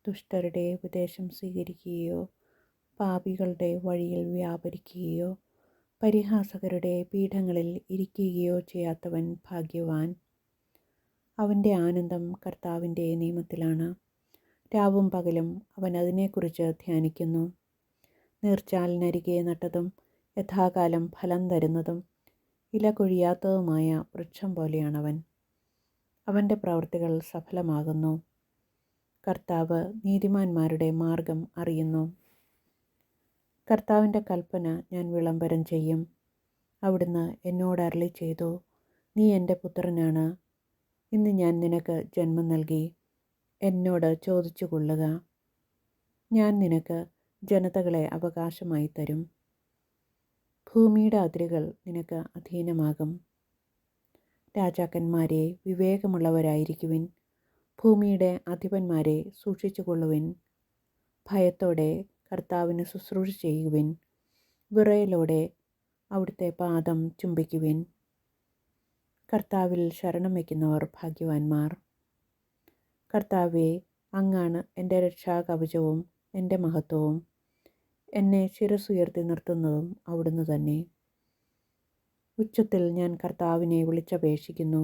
ദുഷ്ടരുടെ ഉപദേശം സ്വീകരിക്കുകയോ പാപികളുടെ വഴിയിൽ വ്യാപരിക്കുകയോ പരിഹാസകരുടെ പീഠങ്ങളിൽ ഇരിക്കുകയോ ചെയ്യാത്തവൻ ഭാഗ്യവാൻ. അവൻ്റെ ആനന്ദം കർത്താവിൻ്റെ നിയമത്തിലാണ്. രാവും പകലും അവൻ അതിനെക്കുറിച്ച് ധ്യാനിക്കുന്നു. നീർച്ചാലിനരികെ നട്ടതും യഥാകാലം ഫലം തരുന്നതും ഇല കൊഴിയാത്തതുമായ വൃക്ഷം പോലെയാണവൻ. അവൻ്റെ പ്രവൃത്തികൾ സഫലമാകുന്നു. കർത്താവ് നീതിമാന്മാരുടെ മാർഗം അറിയുന്നു. കർത്താവിൻ്റെ കൽപ്പന ഞാൻ വിളംബരം ചെയ്യും. അവിടുന്ന് എന്നോട് അരുളി ചെയ്തു, നീ എൻ്റെ പുത്രനാണ്. ഇന്ന് ഞാൻ നിനക്ക് ജന്മം നൽകി. എന്നോട് ചോദിച്ചു കൊള്ളുക. ഞാൻ നിനക്ക് ജനതകളെ അവകാശമായി തരും. ഭൂമിയുടെ അതിരുകൾ നിനക്ക് അധീനമാകും. രാജാക്കന്മാരെ വിവേകമുള്ളവരായിരിക്കുവിൻ. ഭൂമിയുടെ അധിപന്മാരെ സൂക്ഷിച്ചുകൊള്ളുവിൻ. ഭയത്തോടെ കർത്താവിന് ശുശ്രൂഷ ചെയ്യുവിൻ. വിറയലോടെ അവിടുത്തെ പാദം ചുംബിക്കുവിൻ. കർത്താവിൽ ശരണം വയ്ക്കുന്നവർ ഭാഗ്യവാന്മാർ. കർത്താവേ, അങ്ങാണ് എൻ്റെ രക്ഷാകവചവും എൻ്റെ മഹത്വവും. എന്നെ ശിരസ്സുയർത്തി നിർത്തുന്നതും അവിടുന്ന് തന്നെ. ഉച്ചത്തിൽ ഞാൻ കർത്താവിനെ വിളിച്ചപേക്ഷിക്കുന്നു.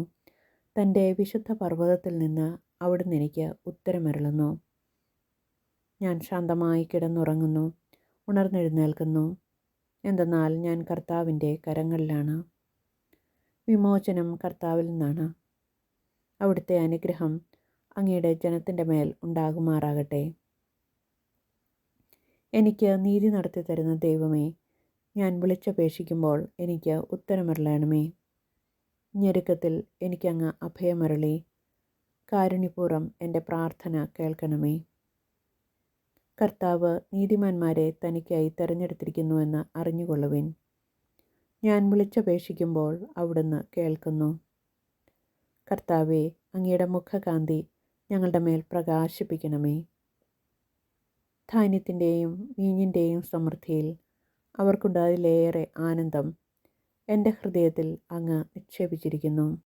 തൻ്റെ വിശുദ്ധ പർവ്വതത്തിൽ നിന്ന് അവിടുന്ന് എനിക്ക് ഉത്തരമരുളുന്നു. ഞാൻ ശാന്തമായി കിടന്നുറങ്ങുന്നു, ഉണർന്നെഴുന്നേൽക്കുന്നു. എന്തെന്നാൽ ഞാൻ കർത്താവിൻ്റെ കരങ്ങളിലാണ്. വിമോചനം കർത്താവിൽ നിന്നാണ്. അവിടുത്തെ അനുഗ്രഹം അങ്ങയുടെ ജനത്തിൻ്റെ മേൽ ഉണ്ടാകുമാറാകട്ടെ. എനിക്ക് നീതി നടത്തി തരുന്ന ദൈവമേ, ഞാൻ വിളിച്ചപേക്ഷിക്കുമ്പോൾ എനിക്ക് ഉത്തരമരുളണമേ. ഞെരുക്കത്തിൽ എനിക്കങ്ങ് അഭയമരുളി കാരുണ്യപൂർവ്വം എൻ്റെ പ്രാർത്ഥന കേൾക്കണമേ. കർത്താവ് നീതിമാന്മാരെ തനിക്കായി തിരഞ്ഞെടുത്തിരിക്കുന്നുവെന്ന് അറിഞ്ഞുകൊള്ളുവിൻ. ഞാൻ വിളിച്ചപേക്ഷിക്കുമ്പോൾ അവിടുന്ന് കേൾക്കുന്നു. കർത്താവേ, അങ്ങയുടെ മുഖകാന്തി ഞങ്ങളുടെ മേൽ പ്രകാശിപ്പിക്കണമേ. ധാന്യത്തിൻ്റെയും വീഞ്ഞിൻ്റെയും സമൃദ്ധിയിൽ അവർക്കുണ്ട് അതിലേറെ ആനന്ദം എൻ്റെ ഹൃദയത്തിൽ അങ്ങ് നിക്ഷേപിച്ചിരിക്കുന്നു.